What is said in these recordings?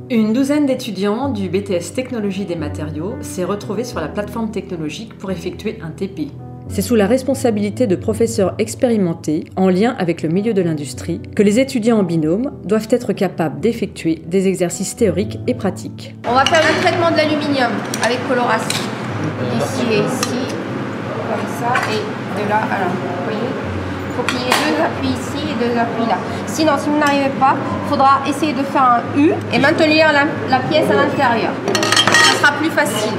Une douzaine d'étudiants du BTS Technologie des matériaux s'est retrouvée sur la plateforme technologique pour effectuer un TP. C'est sous la responsabilité de professeurs expérimentés, en lien avec le milieu de l'industrie, que les étudiants en binôme doivent être capables d'effectuer des exercices théoriques et pratiques. On va faire le traitement de l'aluminium avec coloration. Ici et ici, comme ça, et de là à là. Vous voyez ? Il faut qu'il y ait 2 appuis ici et 2 appuis là. Sinon, si vous n'arrivez pas, il faudra essayer de faire un U et maintenir la pièce à l'intérieur. Ça sera plus facile.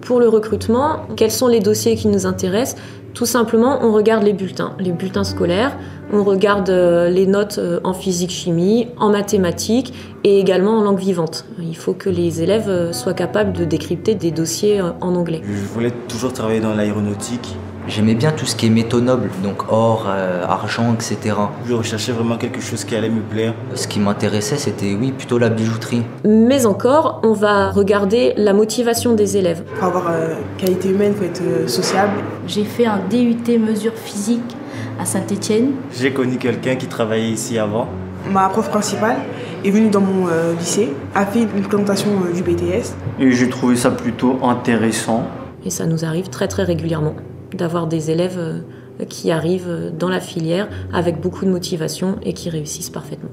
Pour le recrutement, quels sont les dossiers qui nous intéressent ? Tout simplement, on regarde les bulletins scolaires, on regarde les notes en physique-chimie, en mathématiques et également en langue vivante. Il faut que les élèves soient capables de décrypter des dossiers en anglais. Je voulais toujours travailler dans l'aéronautique. J'aimais bien tout ce qui est métaux nobles, donc or, argent, etc. Je recherchais vraiment quelque chose qui allait me plaire. Ce qui m'intéressait, c'était plutôt la bijouterie. Mais encore, on va regarder la motivation des élèves. Pour avoir qualité humaine, il faut être sociable. J'ai fait un DUT mesures physiques à Saint-Étienne. J'ai connu quelqu'un qui travaillait ici avant. Ma prof principale est venue dans mon lycée, a fait une présentation du BTS. Et j'ai trouvé ça plutôt intéressant. Et ça nous arrive très régulièrement d'avoir des élèves qui arrivent dans la filière avec beaucoup de motivation et qui réussissent parfaitement.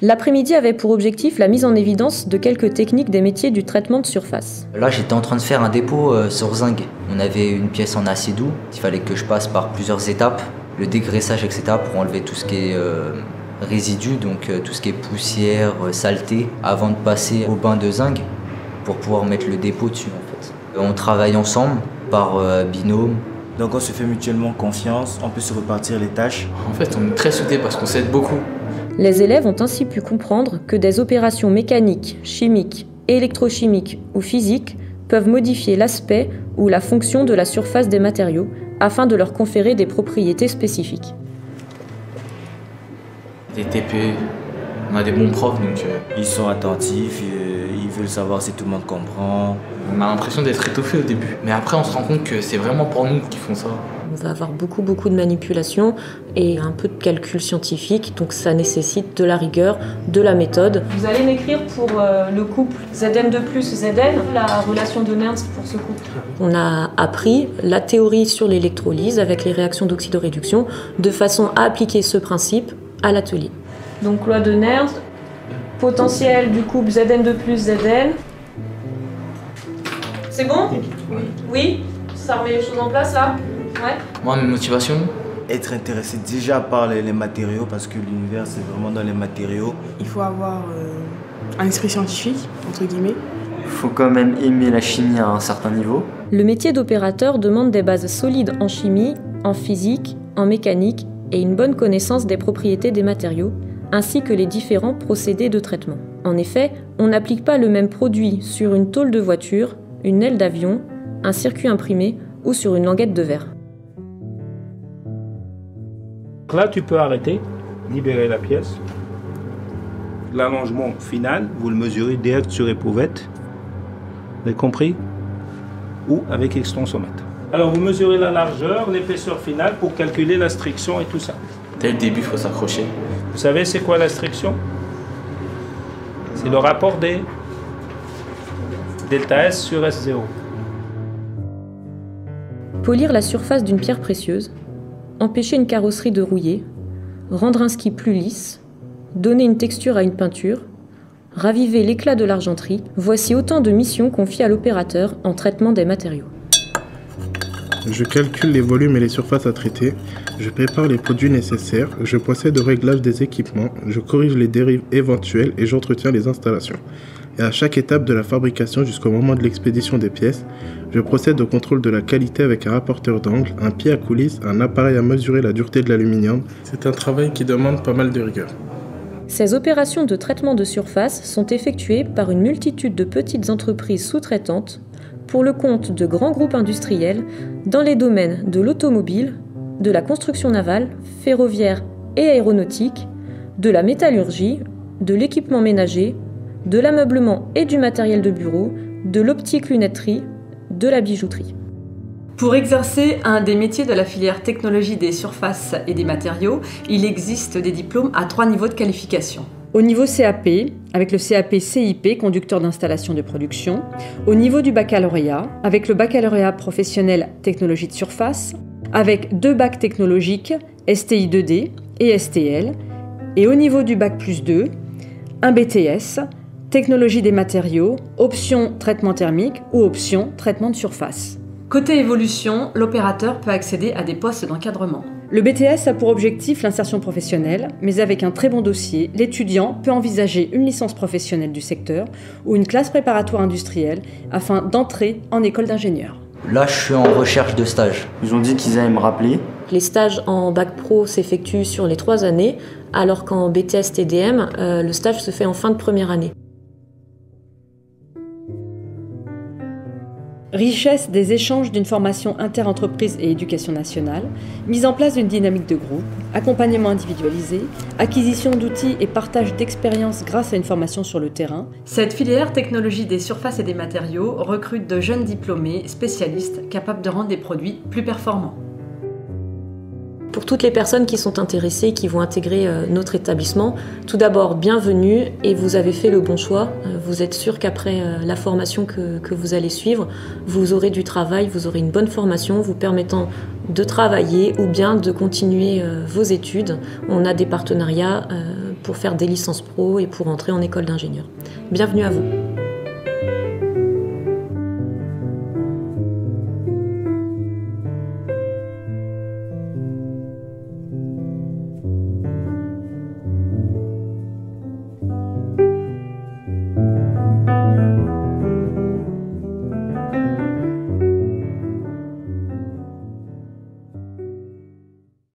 L'après-midi avait pour objectif la mise en évidence de quelques techniques des métiers du traitement de surface. Là, j'étais en train de faire un dépôt sur zinc. On avait une pièce en acier doux. Il fallait que je passe par plusieurs étapes. Le dégraissage, etc. pour enlever tout ce qui est résidus, donc tout ce qui est poussière, saleté, avant de passer au bain de zinc pour pouvoir mettre le dépôt dessus en fait. On travaille ensemble par binôme. Donc on se fait mutuellement confiance, on peut se repartir les tâches. En fait, on est très soudés parce qu'on s'aide beaucoup. Les élèves ont ainsi pu comprendre que des opérations mécaniques, chimiques, électrochimiques ou physiques peuvent modifier l'aspect ou la fonction de la surface des matériaux afin de leur conférer des propriétés spécifiques. Des TP, on a des bons profs donc... Ils sont attentifs, ils veulent savoir si tout le monde comprend. On a l'impression d'être étoffé au début. Mais après on se rend compte que c'est vraiment pour nous qu'ils font ça. On va avoir beaucoup de manipulation et un peu de calcul scientifique, donc ça nécessite de la rigueur, de la méthode. Vous allez m'écrire pour le couple Zn2 plus Zn, la relation de Nernst pour ce couple. On a appris la théorie sur l'électrolyse avec les réactions d'oxydoréduction de façon à appliquer ce principe à l'atelier. Donc loi de Nernst, potentiel du couple Zn2 plus Zn. C'est bon ? Oui ? Ça remet les choses en place là ? Ouais. Moi, mes motivations ? Être intéressé déjà par les matériaux, parce que l'univers c'est vraiment dans les matériaux. Il faut avoir un esprit scientifique, entre guillemets. Il faut quand même aimer la chimie à un certain niveau. Le métier d'opérateur demande des bases solides en chimie, en physique, en mécanique et une bonne connaissance des propriétés des matériaux, ainsi que les différents procédés de traitement. En effet, on n'applique pas le même produit sur une tôle de voiture, une aile d'avion, un circuit imprimé ou sur une languette de verre. Là, tu peux arrêter, libérer la pièce. L'allongement final, vous le mesurez direct sur éprouvette. Vous avez compris ? Ou avec extensomètre. Alors, vous mesurez la largeur, l'épaisseur finale pour calculer la striction et tout ça. Dès le début, il faut s'accrocher. Vous savez c'est quoi la striction ? C'est le rapport des delta S sur S0. Polir la surface d'une pierre précieuse, empêcher une carrosserie de rouiller, rendre un ski plus lisse, donner une texture à une peinture, raviver l'éclat de l'argenterie, voici autant de missions confiées à l'opérateur en traitement des matériaux. Je calcule les volumes et les surfaces à traiter, je prépare les produits nécessaires, je procède au réglage des équipements, je corrige les dérives éventuelles et j'entretiens les installations. Et à chaque étape de la fabrication jusqu'au moment de l'expédition des pièces, je procède au contrôle de la qualité avec un rapporteur d'angle, un pied à coulisse, un appareil à mesurer la dureté de l'aluminium. C'est un travail qui demande pas mal de rigueur. Ces opérations de traitement de surface sont effectuées par une multitude de petites entreprises sous-traitantes pour le compte de grands groupes industriels dans les domaines de l'automobile, de la construction navale, ferroviaire et aéronautique, de la métallurgie, de l'équipement ménager, de l'ameublement et du matériel de bureau, de l'optique-lunetterie, de la bijouterie. Pour exercer un des métiers de la filière technologie des surfaces et des matériaux, il existe des diplômes à 3 niveaux de qualification. Au niveau CAP, avec le CAP CIP, conducteur d'installation de production. Au niveau du baccalauréat, avec le baccalauréat professionnel technologie de surface, avec 2 bacs technologiques, STI 2D et STL. Et au niveau du bac plus 2, un BTS, technologie des matériaux, option traitement thermique ou option traitement de surface. Côté évolution, l'opérateur peut accéder à des postes d'encadrement. Le BTS a pour objectif l'insertion professionnelle, mais avec un très bon dossier, l'étudiant peut envisager une licence professionnelle du secteur ou une classe préparatoire industrielle afin d'entrer en école d'ingénieur. Là, je suis en recherche de stage. Ils ont dit qu'ils allaient me rappeler. Les stages en bac pro s'effectuent sur les 3 années, alors qu'en BTS TDM, le stage se fait en fin de première année. Richesse des échanges d'une formation inter-entreprise et éducation nationale, mise en place d'une dynamique de groupe, accompagnement individualisé, acquisition d'outils et partage d'expériences grâce à une formation sur le terrain. Cette filière technologie des surfaces et des matériaux recrute de jeunes diplômés spécialistes capables de rendre des produits plus performants. Pour toutes les personnes qui sont intéressées, qui vont intégrer notre établissement, tout d'abord, bienvenue et vous avez fait le bon choix. Vous êtes sûr qu'après la formation que vous allez suivre, vous aurez du travail, vous aurez une bonne formation vous permettant de travailler ou bien de continuer vos études. On a des partenariats pour faire des licences pro et pour entrer en école d'ingénieur. Bienvenue à vous.